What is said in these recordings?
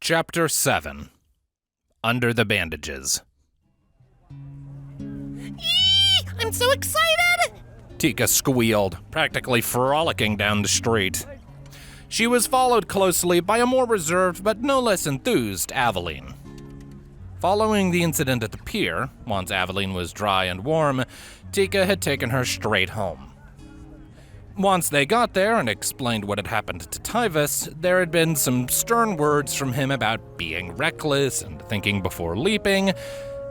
Chapter 7. Under the Bandages. I'm so excited! Tika squealed, practically frolicking down the street. She was followed closely by a more reserved but no less enthused Avaline. Following the incident at the pier, once Avaline was dry and warm, Tika had taken her straight home. Once they got there and explained what had happened to Tyvus, there had been some stern words from him about being reckless and thinking before leaping,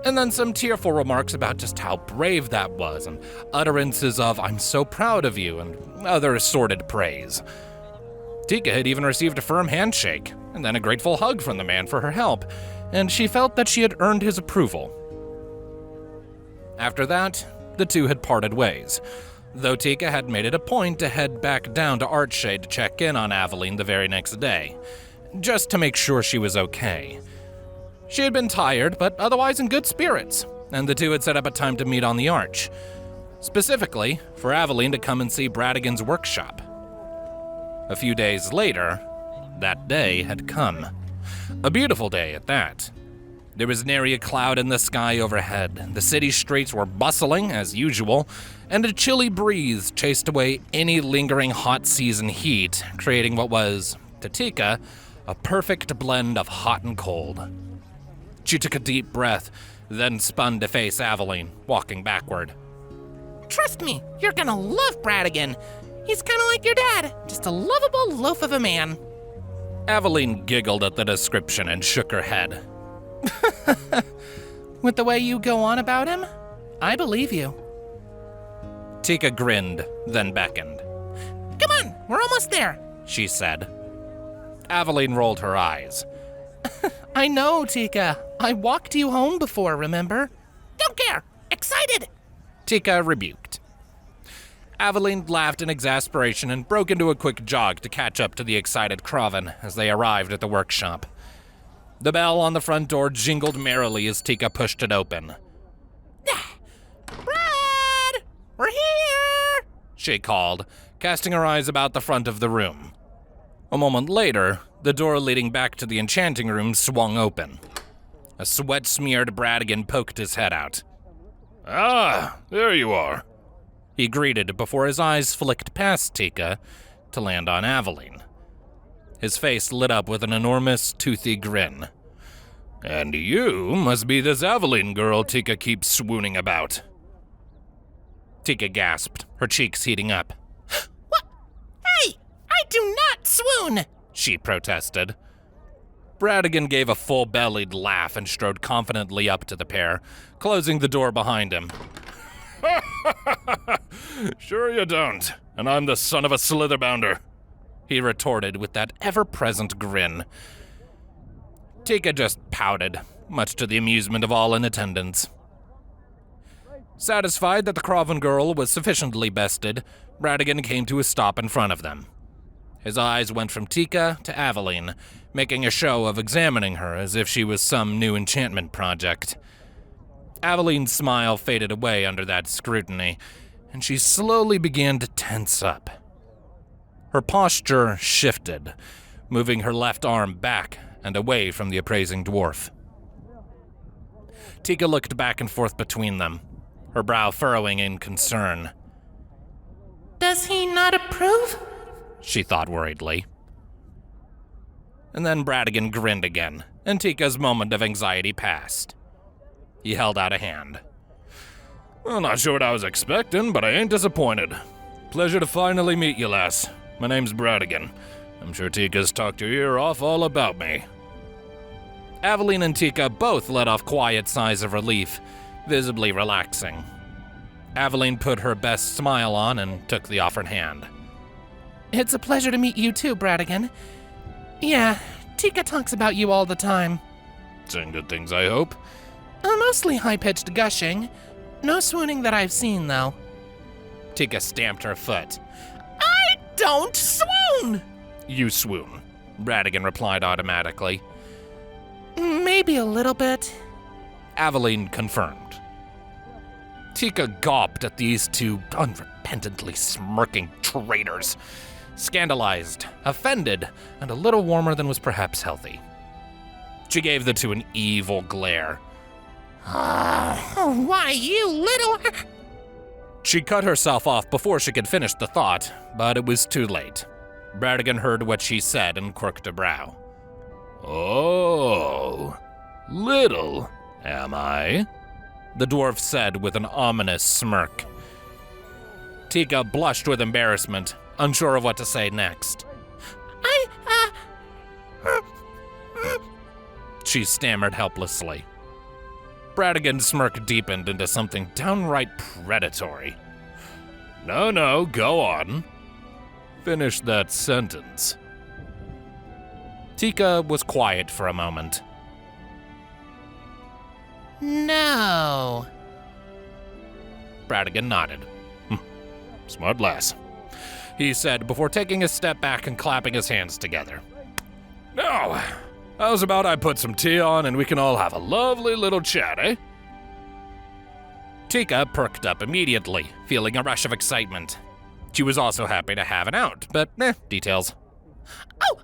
and then some tearful remarks about just how brave that was, and utterances of "I'm so proud of you" and other assorted praise. Tika had even received a firm handshake, and then a grateful hug from the man for her help, and she felt that she had earned his approval. After that, the two had parted ways, though Tika had made it a point to head back down to Archshade to check in on Avaline the very next day, just to make sure she was okay. She had been tired, but otherwise in good spirits, and the two had set up a time to meet on the Arch, specifically for Avaline to come and see Bradigen's workshop. A few days later, that day had come. A beautiful day at that. There was nary a cloud in the sky overhead. The city streets were bustling, as usual, and a chilly breeze chased away any lingering hot season heat, creating what was, to Tika, a perfect blend of hot and cold. She took a deep breath, then spun to face Avaline, walking backward. Trust me, you're gonna love Bradigen. He's kinda like your dad, just a lovable loaf of a man. Avaline giggled at the description and shook her head. With the way you go on about him, I believe you. Tika grinned, then beckoned. Come on, we're almost there, she said. Avaline rolled her eyes. I know, Tika. I walked you home before, remember? Don't care. Excited! Tika rebuked. Avaline laughed in exasperation and broke into a quick jog to catch up to the excited Kraven as they arrived at the workshop. The bell on the front door jingled merrily as Tika pushed it open. Brad! We're here! She called, casting her eyes about the front of the room. A moment later, the door leading back to the enchanting room swung open. A sweat-smeared Bradigen poked his head out. "Ah, there you are," he greeted before his eyes flicked past Tika to land on Avaline. His face lit up with an enormous, toothy grin. "And you must be this Avaline girl Tika keeps swooning about." Tika gasped, her cheeks heating up. What? Hey, I do not swoon, she protested. Bradigen gave a full-bellied laugh and strode confidently up to the pair, closing the door behind him. "Sure you don't, and I'm the son of a slitherbounder," he retorted with that ever-present grin. Tika just pouted, much to the amusement of all in attendance. Satisfied that the Kraven girl was sufficiently bested, Bradigen came to a stop in front of them. His eyes went from Tika to Avaline, making a show of examining her as if she was some new enchantment project. Avaline's smile faded away under that scrutiny, and she slowly began to tense up. Her posture shifted, moving her left arm back and away from the appraising dwarf. Tika looked back and forth between them, her brow furrowing in concern. Does he not approve? She thought worriedly. And then Bradigen grinned again, and Tika's moment of anxiety passed. He held out a hand. "Well, not sure what I was expecting, but I ain't disappointed. Pleasure to finally meet you, lass. My name's Bradigen. I'm sure Tika's talked your ear off all about me." Avaline and Tika both let off quiet sighs of relief, visibly relaxing. Avaline put her best smile on and took the offered hand. It's a pleasure to meet you too, Bradigen. Yeah, Tika talks about you all the time. Saying good things, I hope. Mostly high-pitched gushing. No swooning that I've seen, though. Tika stamped her foot. I don't swoon! You swoon, Bradigen replied automatically. Maybe a little bit. Avaline confirmed. Tika gawped at these two unrepentantly smirking traitors, scandalized, offended, and a little warmer than was perhaps healthy. She gave the two an evil glare. Oh, why, you little... She cut herself off before she could finish the thought, but it was too late. Bradigen heard what she said and quirked a brow. Oh, little, am I? The dwarf said with an ominous smirk. Tika blushed with embarrassment, unsure of what to say next. She stammered helplessly. Bradigen's smirk deepened into something downright predatory. No, go on. Finish that sentence. Tika was quiet for a moment. No. Bradigen nodded. Smart lass, he said before taking a step back and clapping his hands together. Now, how's about I put some tea on and we can all have a lovely little chat, eh? Tika perked up immediately, feeling a rush of excitement. She was also happy to have it out, but details. Oh,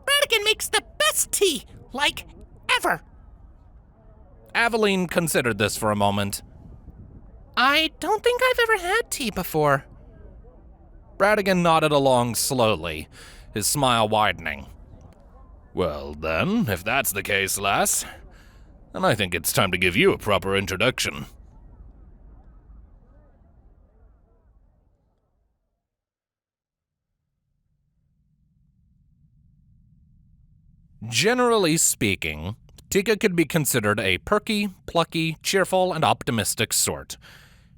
Bradigen makes the best tea, like, ever. Avaline considered this for a moment. I don't think I've ever had tea before. Bradigen nodded along slowly, his smile widening. Well then, if that's the case, lass, then I think it's time to give you a proper introduction. Generally speaking, Tika could be considered a perky, plucky, cheerful, and optimistic sort.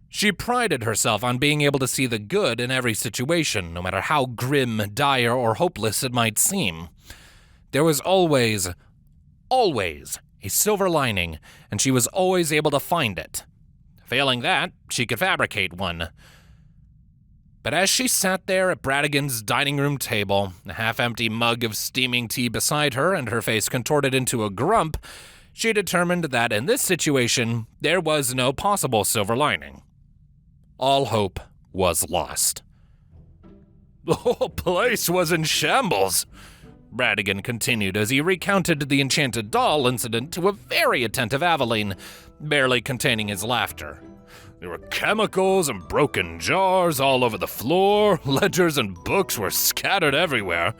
She prided herself on being able to see the good in every situation, no matter how grim, dire, or hopeless it might seem. There was always a silver lining, and she was always able to find it. Failing that, she could fabricate one. But as she sat there at Bradigen's dining room table, a half-empty mug of steaming tea beside her and her face contorted into a grump, she determined that in this situation, there was no possible silver lining. All hope was lost. The whole place was in shambles, Bradigen continued as he recounted the Enchanted doll incident to a very attentive Avaline, barely containing his laughter. There were chemicals and broken jars all over the floor, ledgers and books were scattered everywhere.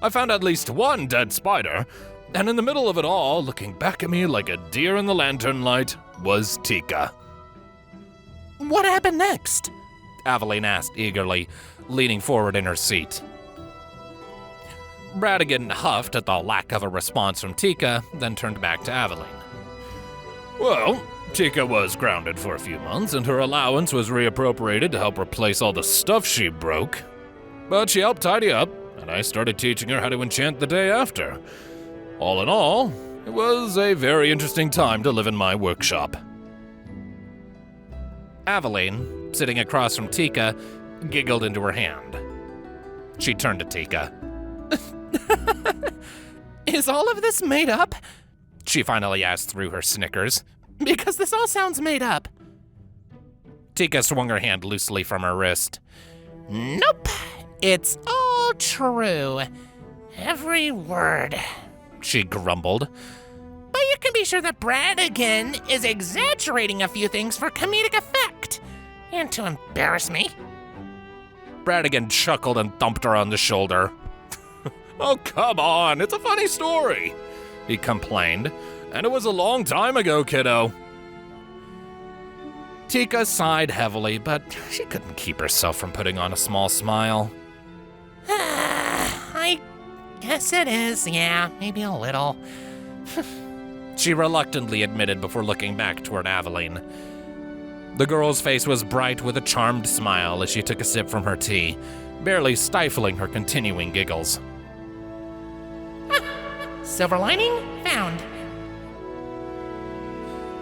I found at least one dead spider, and in the middle of it all, looking back at me like a deer in the lantern light, was Tika. What happened next? Avaline asked eagerly, leaning forward in her seat. Bradigen huffed at the lack of a response from Tika, then turned back to Avaline. Well, Tika was grounded for a few months, and her allowance was reappropriated to help replace all the stuff she broke. But she helped tidy up, and I started teaching her how to enchant the day after. All in all, it was a very interesting time to live in my workshop. Avaline, sitting across from Tika, giggled into her hand. She turned to Tika. Is all of this made up? She finally asked through her snickers. Because this all sounds made up. Tika swung her hand loosely from her wrist. Nope, it's all true. Every word, she grumbled. But you can be sure that Bradigen is exaggerating a few things for comedic effect, and to embarrass me. Bradigen chuckled and thumped her on the shoulder. Oh, come on, it's a funny story, he complained. And it was a long time ago, kiddo. Tika sighed heavily, but she couldn't keep herself from putting on a small smile. I guess it is, yeah, maybe a little. She reluctantly admitted before looking back toward Avaline. The girl's face was bright with a charmed smile as she took a sip from her tea, barely stifling her continuing giggles. Silver lining found.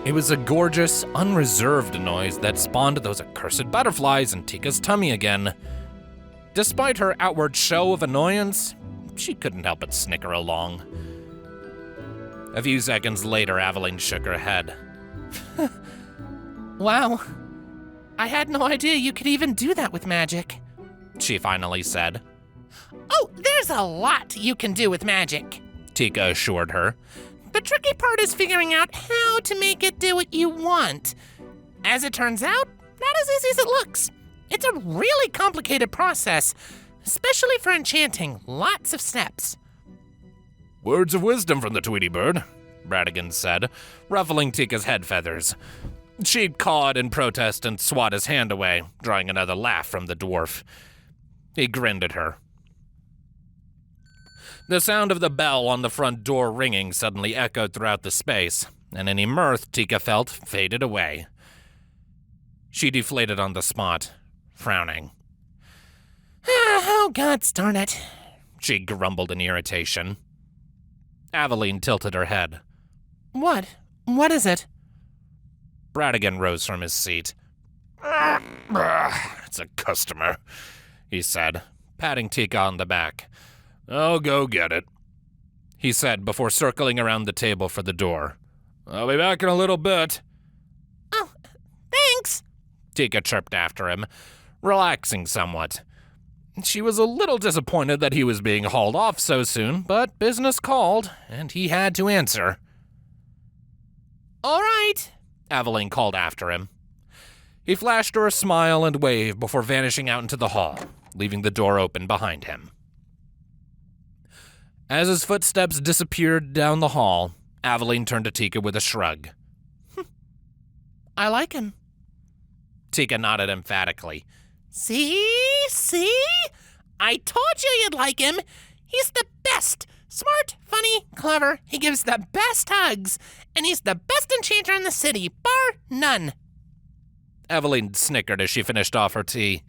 It was a gorgeous, unreserved noise that spawned those accursed butterflies in Tika's tummy again. Despite her outward show of annoyance, she couldn't help but snicker along. A few seconds later, Avaline shook her head. Wow, I had no idea you could even do that with magic, she finally said. Oh, there's a lot you can do with magic, Tika assured her. The tricky part is figuring out how to make it do what you want. As it turns out, not as easy as it looks. It's a really complicated process, especially for enchanting. Lots of steps. Words of wisdom from the Tweety Bird, Bradigen said, ruffling Tika's head feathers. She cawed in protest and swat his hand away, drawing another laugh from the dwarf. He grinned at her. The sound of the bell on the front door ringing suddenly echoed throughout the space, and any mirth Tika felt faded away. She deflated on the spot, frowning. Oh, God darn it. She grumbled in irritation. Avaline tilted her head. What? What is it? Bradigen rose from his seat. It's a customer, he said, patting Tika on the back. I'll go get it, he said before circling around the table for the door. I'll be back in a little bit. Oh, thanks, Tika chirped after him, relaxing somewhat. She was a little disappointed that he was being hauled off so soon, but business called, and he had to answer. All right, Avaline called after him. He flashed her a smile and wave before vanishing out into the hall, leaving the door open behind him. As his footsteps disappeared down the hall, Avaline turned to Tika with a shrug. I like him. Tika nodded emphatically. See? I told you you'd like him. He's the best. Smart, funny, clever. He gives the best hugs. And he's the best enchanter in the city, bar none. Avaline snickered as she finished off her tea.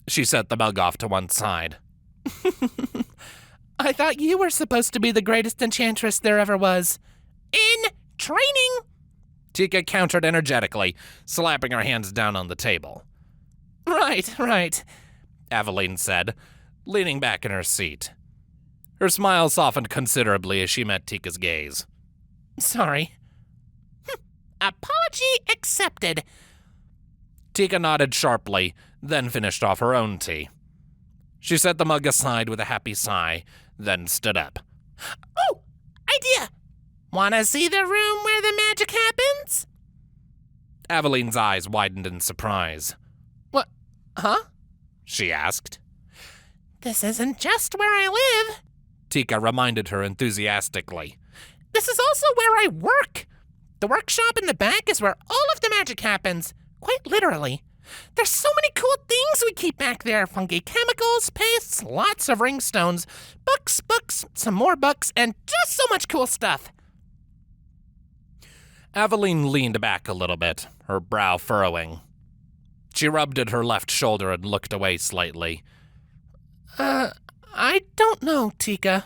She set the mug off to one side. I thought you were supposed to be the greatest enchantress there ever was. In training. Tika countered energetically, slapping her hands down on the table. Right, Avaline said, leaning back in her seat. Her smile softened considerably as she met Tika's gaze. Sorry. Apology accepted. Tika nodded sharply, then finished off her own tea. She set the mug aside with a happy sigh, then stood up. Oh, idea! Wanna see the room where the magic happens? Avaline's eyes widened in surprise. What? Huh? She asked. This isn't just where I live, Tika reminded her enthusiastically. This is also where I work. The workshop in the back is where all of the magic happens, quite literally. There's so many cool things we keep back there. Funky chemicals, pastes, lots of ring stones, books, some more books, and just so much cool stuff. Avaline leaned back a little bit, her brow furrowing. She rubbed at her left shoulder and looked away slightly. I don't know, Tika.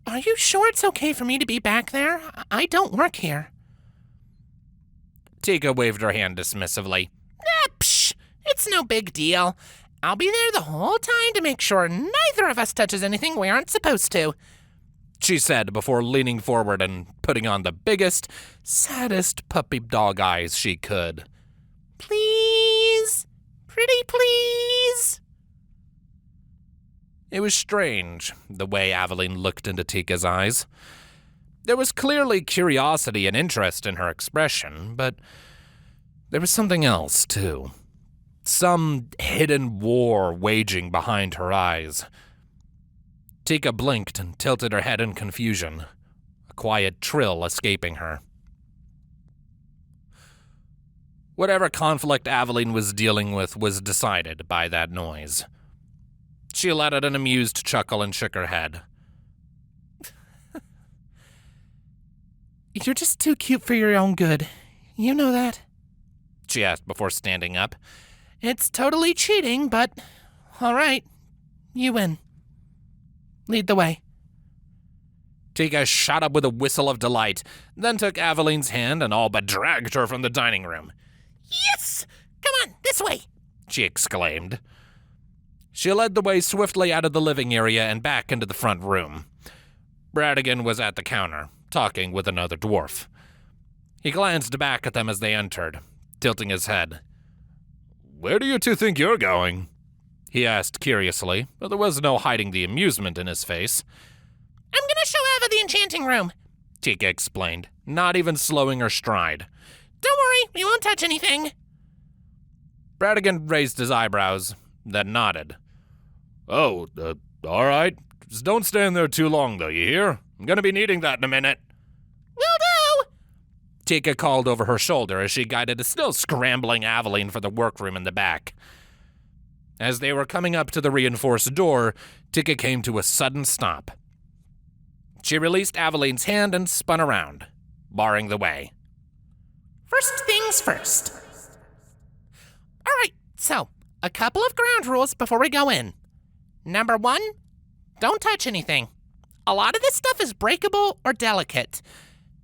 Are you sure it's okay for me to be back there? I don't work here. Tika waved her hand dismissively. Psh, it's no big deal. I'll be there the whole time to make sure neither of us touches anything we aren't supposed to, she said before leaning forward and putting on the biggest, saddest puppy dog eyes she could. Please? Pretty please? It was strange, the way Avaline looked into Tika's eyes. There was clearly curiosity and interest in her expression, but there was something else, too. Some hidden war waging behind her eyes. Tika blinked and tilted her head in confusion, a quiet trill escaping her. Whatever conflict Avaline was dealing with was decided by that noise. She let out an amused chuckle and shook her head. You're just too cute for your own good. You know that? She asked before standing up. It's totally cheating, but all right. You win. Lead the way. Tika shot up with a whistle of delight, then took Avaline's hand and all but dragged her from the dining room. Yes! Come on, this way! She exclaimed. She led the way swiftly out of the living area and back into the front room. Bradigen was at the counter, talking with another dwarf. He glanced back at them as they entered, tilting his head. Where do you two think you're going? He asked curiously, but there was no hiding the amusement in his face. I'm gonna show Ava the enchanting room. Tika explained, not even slowing her stride. Don't worry, we won't touch anything. Bradigen raised his eyebrows, then nodded. Oh, all right. Just don't stand there too long, though, you hear? I'm gonna be needing that in a minute. Will do! Tika called over her shoulder as she guided a still scrambling Avaline for the workroom in the back. As they were coming up to the reinforced door, Tika came to a sudden stop. She released Avaline's hand and spun around, barring the way. First things first. All right, so a couple of ground rules before we go in. Number 1, don't touch anything. A lot of this stuff is breakable or delicate.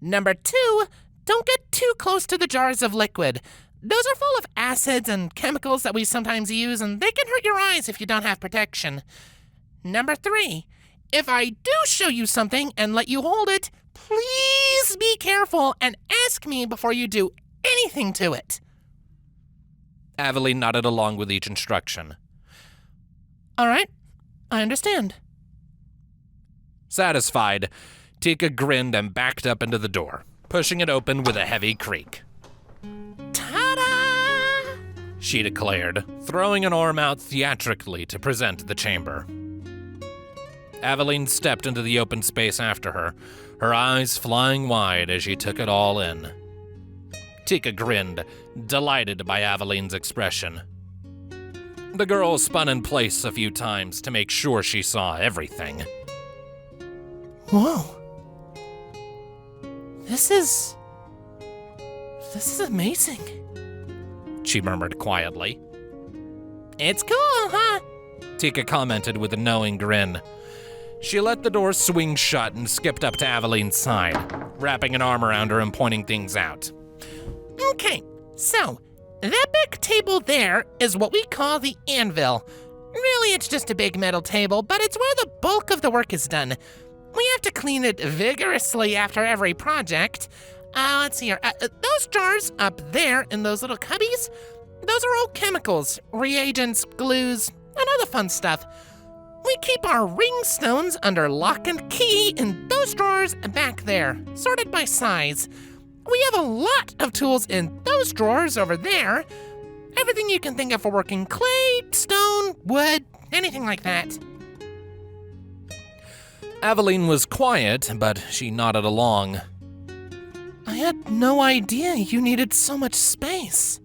Number 2, don't get too close to the jars of liquid. Those are full of acids and chemicals that we sometimes use, and they can hurt your eyes if you don't have protection. Number 3, if I do show you something and let you hold it, please be careful and ask me before you do anything to it. Avaline nodded along with each instruction. All right, I understand. Satisfied, Tika grinned and backed up into the door, pushing it open with a heavy creak. Ta-da! She declared, throwing an arm out theatrically to present the chamber. Avaline stepped into the open space after her eyes flying wide as she took it all in. Tika grinned, delighted by Avaline's expression. The girl spun in place a few times to make sure she saw everything. Whoa. This is amazing, she murmured quietly. It's cool, huh? Tika commented with a knowing grin. She let the door swing shut and skipped up to Avaline's side, wrapping an arm around her and pointing things out. Okay, so that big table there is what we call the anvil. Really, it's just a big metal table, but it's where the bulk of the work is done. We have to clean it vigorously after every project. Let's see here. Those jars up there in those little cubbies, those are all chemicals, reagents, glues, and other fun stuff. We keep our ring stones under lock and key in those drawers back there, sorted by size. We have a lot of tools in those drawers over there. Everything you can think of for working clay, stone, wood, anything like that. Avaline was quiet, but she nodded along. I had no idea you needed so much space,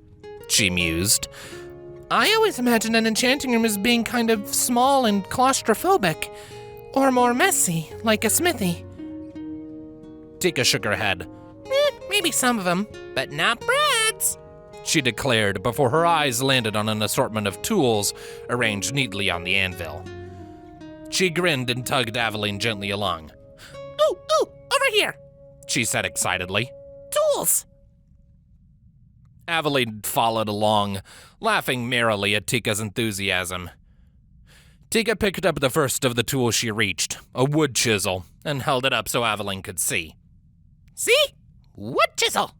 she mused. I always imagined an enchanting room as being kind of small and claustrophobic, or more messy, like a smithy. Tika shook her head. Maybe some of them, but not Brad's, she declared before her eyes landed on an assortment of tools arranged neatly on the anvil. She grinned and tugged Avaline gently along. Ooh, over here, she said excitedly. Tools! Avaline followed along, laughing merrily at Tika's enthusiasm. Tika picked up the first of the tools she reached, a wood chisel, and held it up so Avaline could see. See? Wood chisel,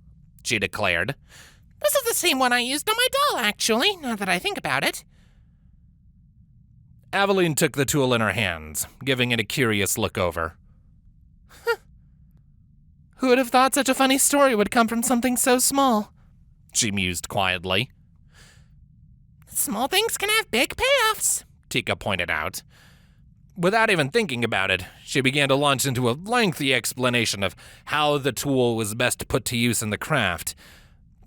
she declared. This is the same one I used on my doll, actually, now that I think about it. Avaline took the tool in her hands, giving it a curious look over. Who would have thought such a funny story would come from something so small? She mused quietly. Small things can have big payoffs, Tika pointed out. Without even thinking about it, she began to launch into a lengthy explanation of how the tool was best put to use in the craft.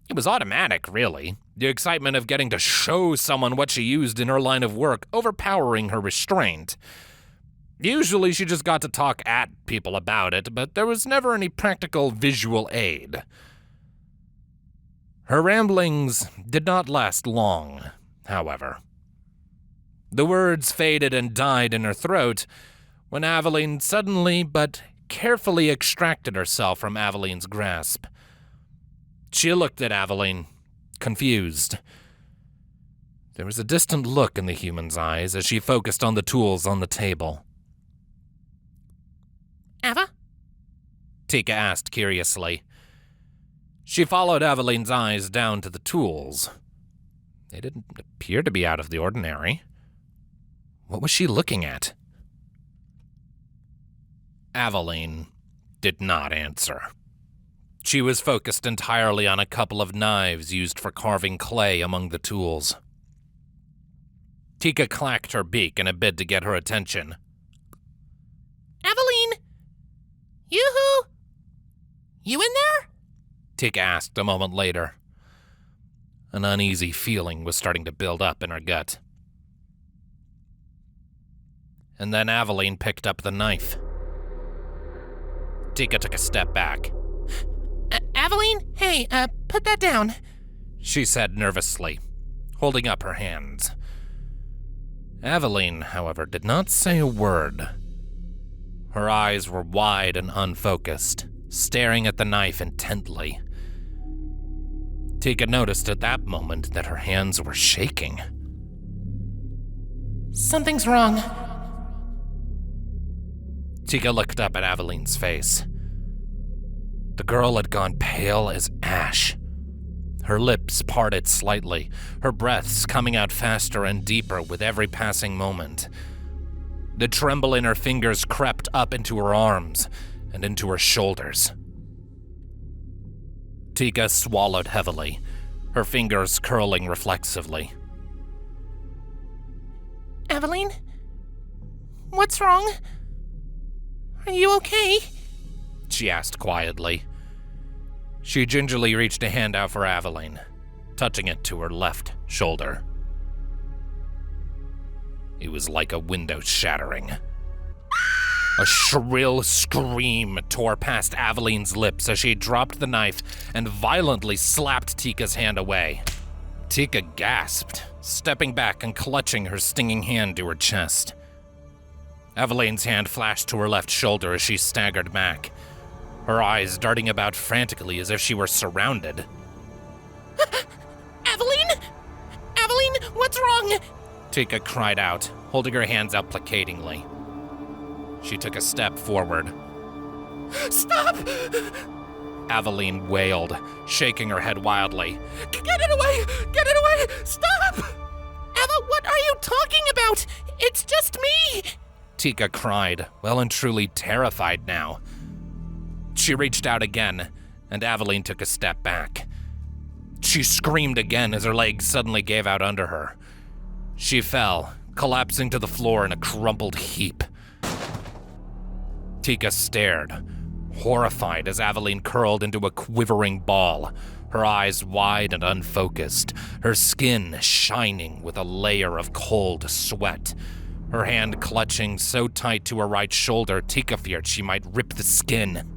It was automatic, really, the excitement of getting to show someone what she used in her line of work overpowering her restraint. Usually she just got to talk at people about it, but there was never any practical visual aid. Her ramblings did not last long, however. The words faded and died in her throat when Avaline suddenly but carefully extracted herself from Avaline's grasp. She looked at Avaline, confused. There was a distant look in the human's eyes as she focused on the tools on the table. Ava? Tika asked curiously. She followed Avaline's eyes down to the tools. They didn't appear to be out of the ordinary. What was she looking at? Avaline, did not answer. She was focused entirely on a couple of knives used for carving clay among the tools. Tika clacked her beak in a bid to get her attention. Avaline! Yoo-hoo! You in there? Tika asked a moment later. An uneasy feeling was starting to build up in her gut. And then Avaline picked up the knife. Tika took a step back. Avaline, hey, put that down, she said nervously, holding up her hands. Avaline, however, did not say a word. Her eyes were wide and unfocused, staring at the knife intently. Tika noticed at that moment that her hands were shaking. Something's wrong. Tika looked up at Avaline's face. The girl had gone pale as ash. Her lips parted slightly, her breaths coming out faster and deeper with every passing moment. The tremble in her fingers crept up into her arms and into her shoulders. Tika swallowed heavily, her fingers curling reflexively. Avaline? What's wrong? Are you okay? She asked quietly. She gingerly reached a hand out for Avaline, touching it to her left shoulder. It was like a window shattering. A shrill scream tore past Avaline's lips as she dropped the knife and violently slapped Tika's hand away. Tika gasped, stepping back and clutching her stinging hand to her chest. Avaline's hand flashed to her left shoulder as she staggered back, her eyes darting about frantically as if she were surrounded. Avaline? Avaline, what's wrong? Tika cried out, holding her hands out placatingly. She took a step forward. Stop! Avaline wailed, shaking her head wildly. Get it away! Get it away! Stop! Ava, what are you talking about? It's just me! Tika cried, well and truly terrified now. She reached out again, and Avaline took a step back. She screamed again as her legs suddenly gave out under her. She fell, collapsing to the floor in a crumpled heap. Tika stared, horrified as Avaline curled into a quivering ball, her eyes wide and unfocused, her skin shining with a layer of cold sweat. Her hand clutching so tight to her right shoulder, Tika feared she might rip the skin.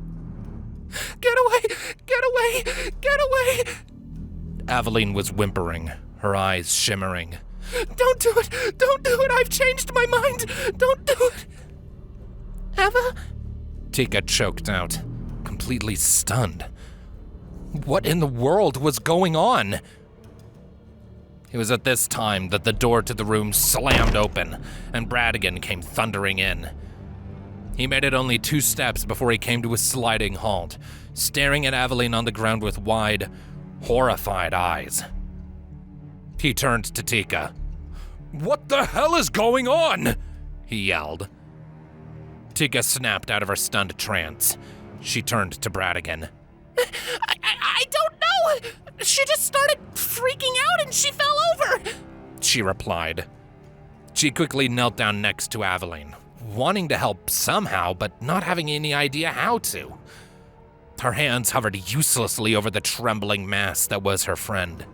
Get away! Get away! Get away! Avaline was whimpering, her eyes shimmering. Don't do it! Don't do it! I've changed my mind! Don't do it! Ava? Tika choked out, completely stunned. What in the world was going on? It was at this time that the door to the room slammed open, and Bradigen came thundering in. He made it only 2 steps before he came to a sliding halt, staring at Avaline on the ground with wide, horrified eyes. He turned to Tika. "What the hell is going on?" he yelled. Tika snapped out of her stunned trance. She turned to Bradigen. I don't know! She just started freaking out and she fell over! She replied. She quickly knelt down next to Avaline, wanting to help somehow, but not having any idea how to. Her hands hovered uselessly over the trembling mass that was her friend.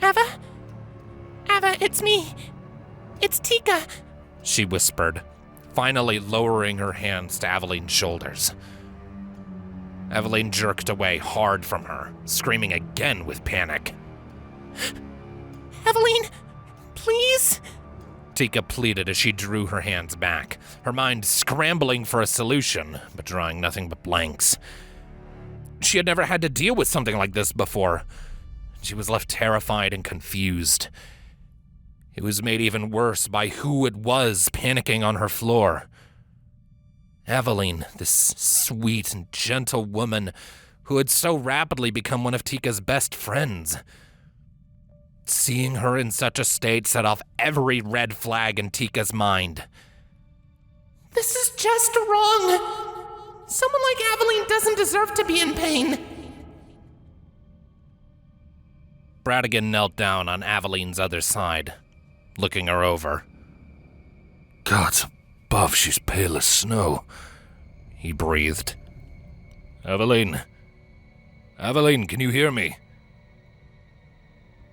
Ava, it's me. It's Tika, she whispered, finally lowering her hands to Avaline's shoulders. Avaline jerked away hard from her, screaming again with panic. Avaline, please? Tika pleaded as she drew her hands back, her mind scrambling for a solution, but drawing nothing but blanks. She had never had to deal with something like this before. She was left terrified and confused. It was made even worse by who it was panicking on her floor. Avaline, this sweet and gentle woman who had so rapidly become one of Tika's best friends. Seeing her in such a state set off every red flag in Tika's mind. This is just wrong. Someone like Avaline doesn't deserve to be in pain. Bradigen knelt down on Avaline's other side, looking her over. Gods above, she's pale as snow, he breathed. Avaline, can you hear me?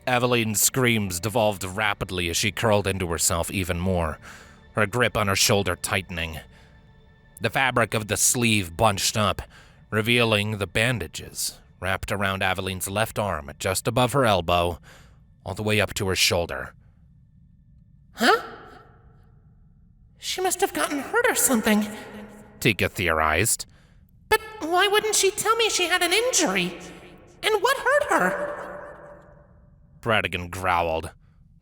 Avaline's screams devolved rapidly as she curled into herself even more, her grip on her shoulder tightening. The fabric of the sleeve bunched up, revealing the bandages wrapped around Avaline's left arm just above her elbow, all the way up to her shoulder. Huh? She must have gotten hurt or something, Tika theorized. But why wouldn't she tell me she had an injury? And what hurt her? Bradigen growled.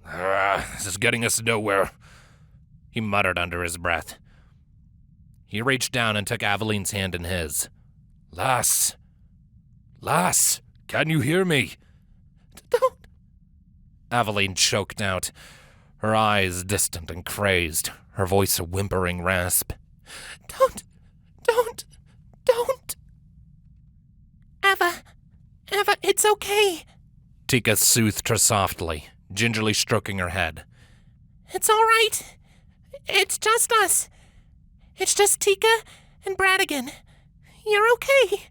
This is getting us nowhere, he muttered under his breath. He reached down and took Avaline's hand in his. Lass, can you hear me? Don't. Avaline choked out, her eyes distant and crazed, her voice a whimpering rasp. Don't. Ava, it's okay. Tika soothed her softly, gingerly stroking her head. It's all right. It's just us. It's just Tika and Bradigen. You're okay.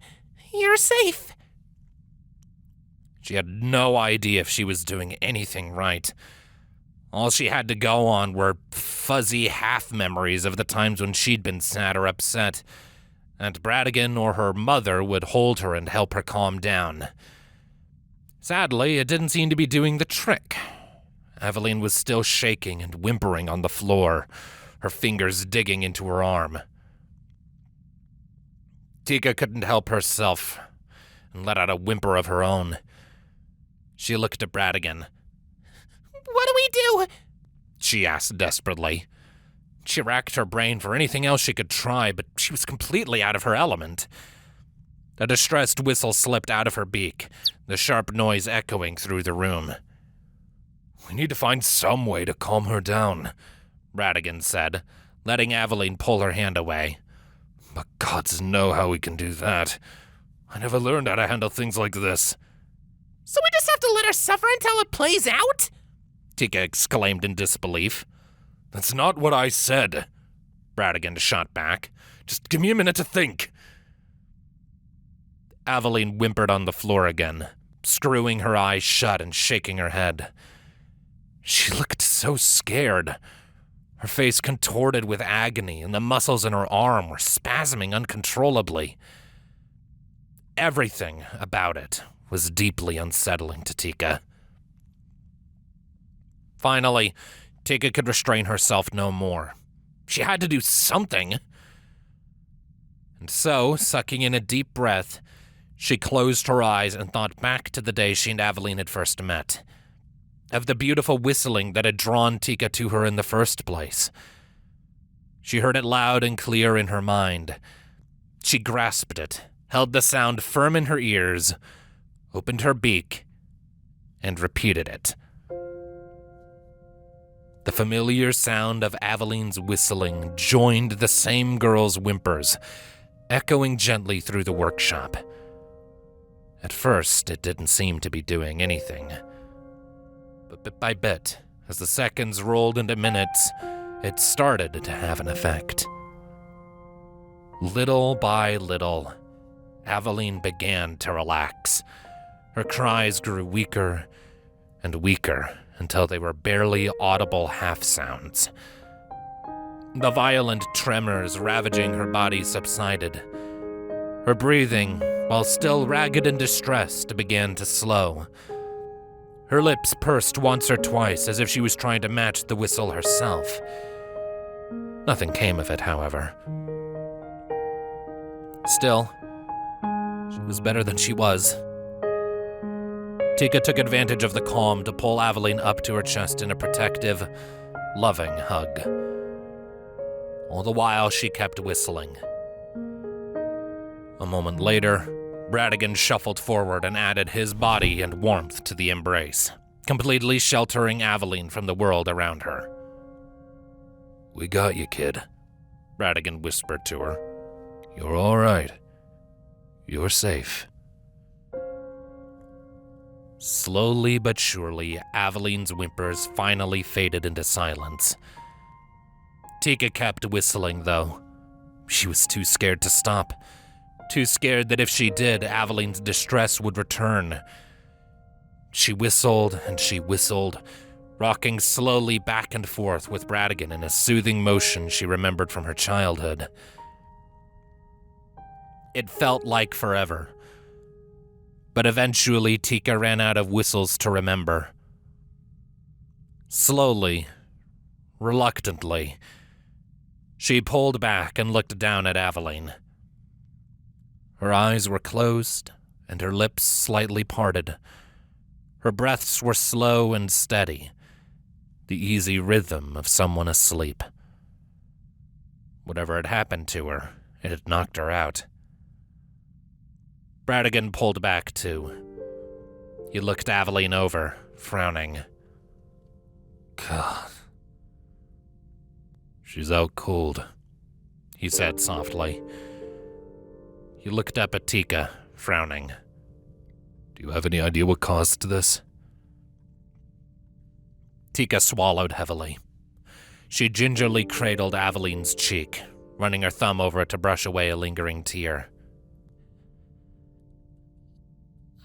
You're safe. She had no idea if she was doing anything right. All she had to go on were fuzzy half-memories of the times when she'd been sad or upset, and Bradigen or her mother would hold her and help her calm down. Sadly, it didn't seem to be doing the trick. Avaline was still shaking and whimpering on the floor, her fingers digging into her arm. Tika couldn't help herself and let out a whimper of her own. She looked at Bradigen. What do we do? She asked desperately. She racked her brain for anything else she could try, but she was completely out of her element. A distressed whistle slipped out of her beak, the sharp noise echoing through the room. We need to find some way to calm her down, Bradigen said, letting Avaline pull her hand away. But gods know how we can do that. I never learned how to handle things like this. So we just have to let her suffer until it plays out? Tika exclaimed in disbelief. That's not what I said, Bradigen shot back. Just give me a minute to think. Avaline whimpered on the floor again, screwing her eyes shut and shaking her head. She looked so scared. Her face contorted with agony, and the muscles in her arm were spasming uncontrollably. Everything about it was deeply unsettling to Tika. Finally, Tika could restrain herself no more. She had to do something. And so, sucking in a deep breath, she closed her eyes and thought back to the day she and Avaline had first met, of the beautiful whistling that had drawn Tika to her in the first place. She heard it loud and clear in her mind. She grasped it, held the sound firm in her ears, opened her beak, and repeated it. The familiar sound of Avaline's whistling joined the same girl's whimpers, echoing gently through the workshop. At first, it didn't seem to be doing anything. But bit by bit, as the seconds rolled into minutes, it started to have an effect. Little by little, Avaline began to relax. Her cries grew weaker and weaker until they were barely audible half-sounds. The violent tremors ravaging her body subsided. Her breathing, while still ragged and distressed, began to slow. Her lips pursed once or twice as if she was trying to match the whistle herself. Nothing came of it, however. Still, she was better than she was. Tika took advantage of the calm to pull Avaline up to her chest in a protective, loving hug. All the while, she kept whistling. A moment later, Bradigen shuffled forward and added his body and warmth to the embrace, completely sheltering Avaline from the world around her. We got you, kid, Bradigen whispered to her. You're all right. You're safe. Slowly but surely, Avaline's whimpers finally faded into silence. Tika kept whistling, though. She was too scared to stop. Too scared that if she did, Avaline's distress would return. She whistled and she whistled, rocking slowly back and forth with Bradigen in a soothing motion she remembered from her childhood. It felt like forever. But eventually, Tika ran out of whistles to remember. Slowly, reluctantly, she pulled back and looked down at Avaline. Her eyes were closed and her lips slightly parted. Her breaths were slow and steady, the easy rhythm of someone asleep. Whatever had happened to her, it had knocked her out. Bradigen pulled back too. He looked Avaline over, frowning. God. She's out cold, he said softly. He looked up at Tika, frowning. Do you have any idea what caused this? Tika swallowed heavily. She gingerly cradled Avaline's cheek, running her thumb over it to brush away a lingering tear.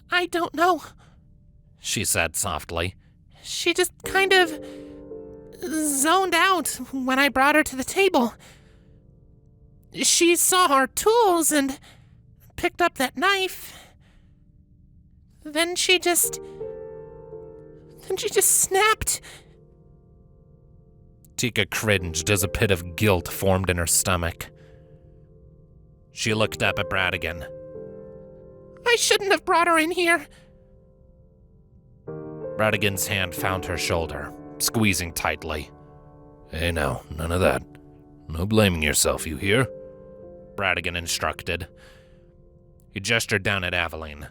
I don't know, she said softly. She just kind of zoned out when I brought her to the table. She saw our tools and picked up that knife. Then she just snapped. Tika cringed as a pit of guilt formed in her stomach. She looked up at Bradigen. I shouldn't have brought her in here. Bradigen's hand found her shoulder, squeezing tightly. Hey now, none of that. No blaming yourself, you hear? Bradigen instructed. He gestured down at Avaline.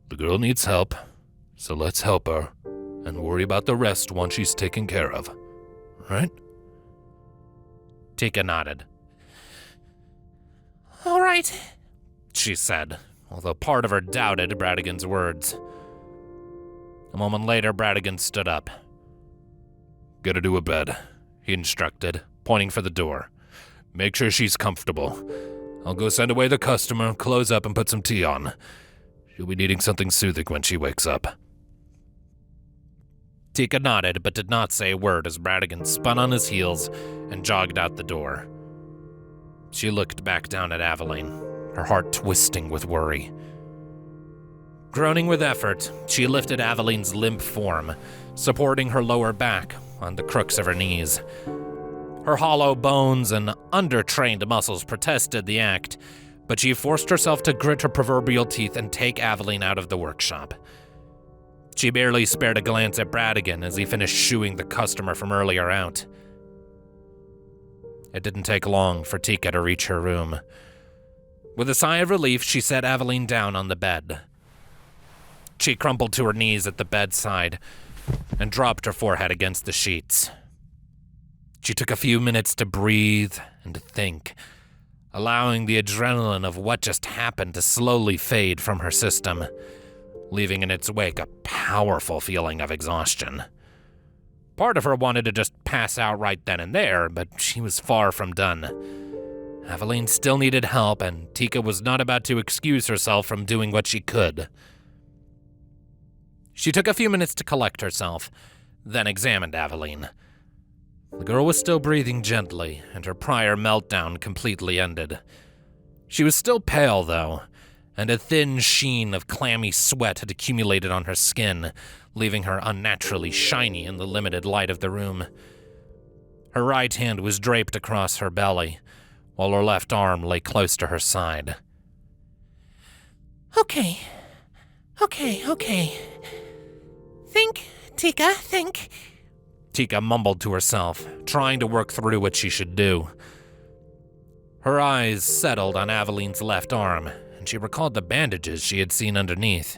The girl needs help, so let's help her, and worry about the rest once she's taken care of. Right? Tika nodded. All right, she said, although part of her doubted Bradigen's words. A moment later, Bradigen stood up. Get her to a bed, he instructed, pointing for the door. Make sure she's comfortable. I'll go send away the customer, close up, and put some tea on. She'll be needing something soothing when she wakes up. Tika nodded, but did not say a word as Bradigen spun on his heels and jogged out the door. She looked back down at Avaline, her heart twisting with worry. Groaning with effort, she lifted Avaline's limp form, supporting her lower back on the crooks of her knees. Her hollow bones and undertrained muscles protested the act, but she forced herself to grit her proverbial teeth and take Avaline out of the workshop. She barely spared a glance at Bradigen as he finished shooing the customer from earlier out. It didn't take long for Tika to reach her room. With a sigh of relief, she set Avaline down on the bed. She crumpled to her knees at the bedside and dropped her forehead against the sheets. She took a few minutes to breathe and to think, allowing the adrenaline of what just happened to slowly fade from her system, leaving in its wake a powerful feeling of exhaustion. Part of her wanted to just pass out right then and there, but she was far from done. Avaline still needed help, and Tika was not about to excuse herself from doing what she could. She took a few minutes to collect herself, then examined Avaline. The girl was still breathing gently, and her prior meltdown completely ended. She was still pale, though, and a thin sheen of clammy sweat had accumulated on her skin, leaving her unnaturally shiny in the limited light of the room. Her right hand was draped across her belly, while her left arm lay close to her side. Okay. Think, Tika, think. Tika mumbled to herself, trying to work through what she should do. Her eyes settled on Avaline's left arm, and she recalled the bandages she had seen underneath.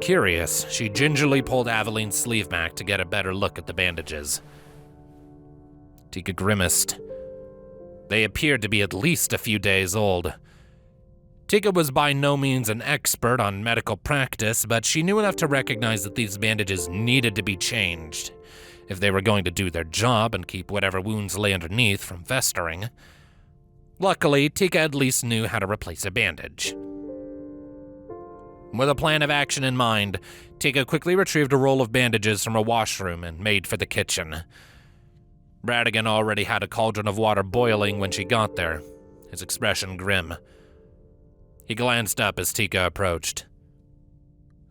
Curious, she gingerly pulled Avaline's sleeve back to get a better look at the bandages. Tika grimaced. They appeared to be at least a few days old. Tika was by no means an expert on medical practice, but she knew enough to recognize that these bandages needed to be changed if they were going to do their job and keep whatever wounds lay underneath from festering. Luckily, Tika at least knew how to replace a bandage. With a plan of action in mind, Tika quickly retrieved a roll of bandages from a washroom and made for the kitchen. Bradigen already had a cauldron of water boiling when she got there, his expression grim. He glanced up as Tika approached.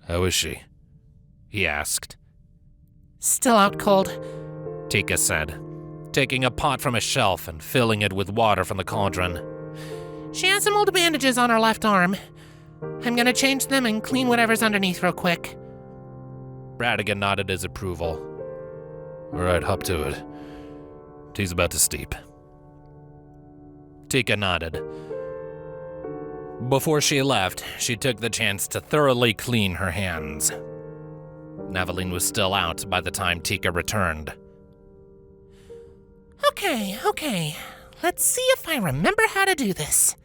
How is she? He asked. Still out cold, Tika said, taking a pot from a shelf and filling it with water from the cauldron. She has some old bandages on her left arm. I'm gonna change them and clean whatever's underneath real quick. Bradigen nodded his approval. All right, hop to it. Tea's about to steep. Tika nodded. Before she left, she took the chance to thoroughly clean her hands. Avaline was still out by the time Tika returned. Okay. Let's see if I remember how to do this,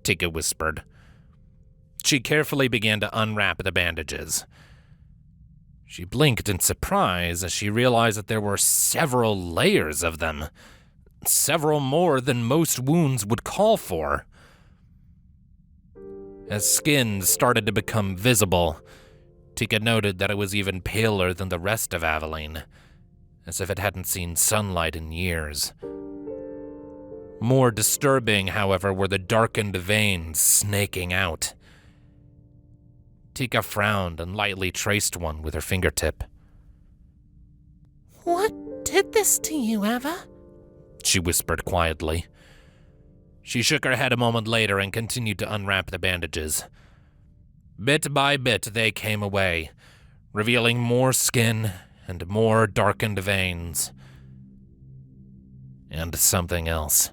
Tika whispered. She carefully began to unwrap the bandages. She blinked in surprise as she realized that there were several layers of them, several more than most wounds would call for. As skin started to become visible, Tika noted that it was even paler than the rest of Avaline, as if it hadn't seen sunlight in years. More disturbing, however, were the darkened veins snaking out. Tika frowned and lightly traced one with her fingertip. What did this to you, Ava? She whispered quietly. She shook her head a moment later and continued to unwrap the bandages. Bit by bit, they came away, revealing more skin and more darkened veins. And something else.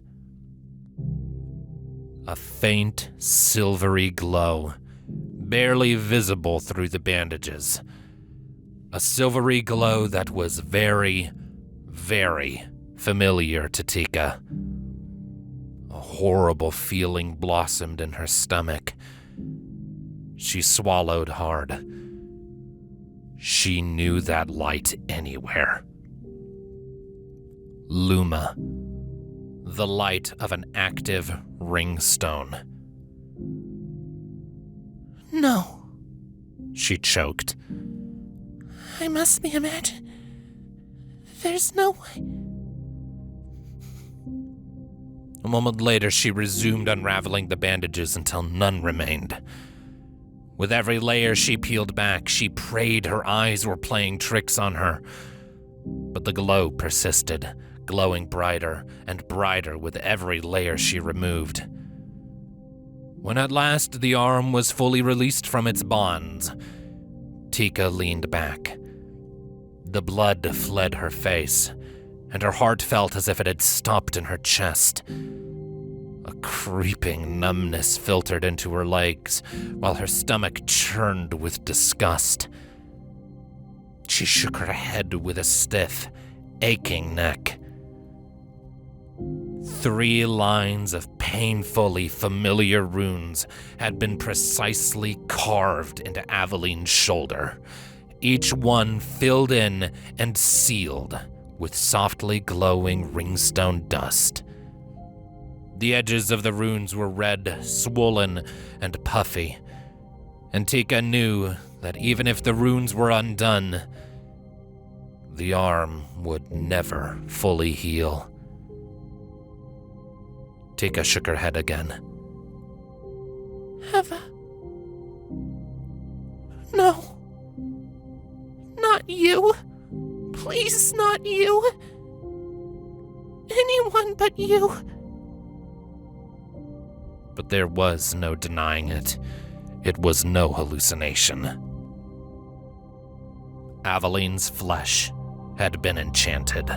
A faint, silvery glow, barely visible through the bandages. A silvery glow that was very, very familiar to Tika. A horrible feeling blossomed in her stomach. She swallowed hard. She knew that light anywhere. Luma. The light of an active ringstone. No, she choked. I must be imagining. There's no way. A moment later, she resumed unraveling the bandages until none remained. With every layer she peeled back, she prayed her eyes were playing tricks on her. But the glow persisted, glowing brighter and brighter with every layer she removed. When at last the arm was fully released from its bonds, Tika leaned back. The blood fled her face, and her heart felt as if it had stopped in her chest. A creeping numbness filtered into her legs, while her stomach churned with disgust. She shook her head with a stiff, aching neck. 3 lines of painfully familiar runes had been precisely carved into Avaline's shoulder, each one filled in and sealed with softly glowing ringstone dust. The edges of the runes were red, swollen, and puffy, and Tika knew that even if the runes were undone, the arm would never fully heal. Tika shook her head again. Ava. No. Not you. Please, not you. Anyone but you. But there was no denying it. It was no hallucination. Avaline's flesh had been enchanted.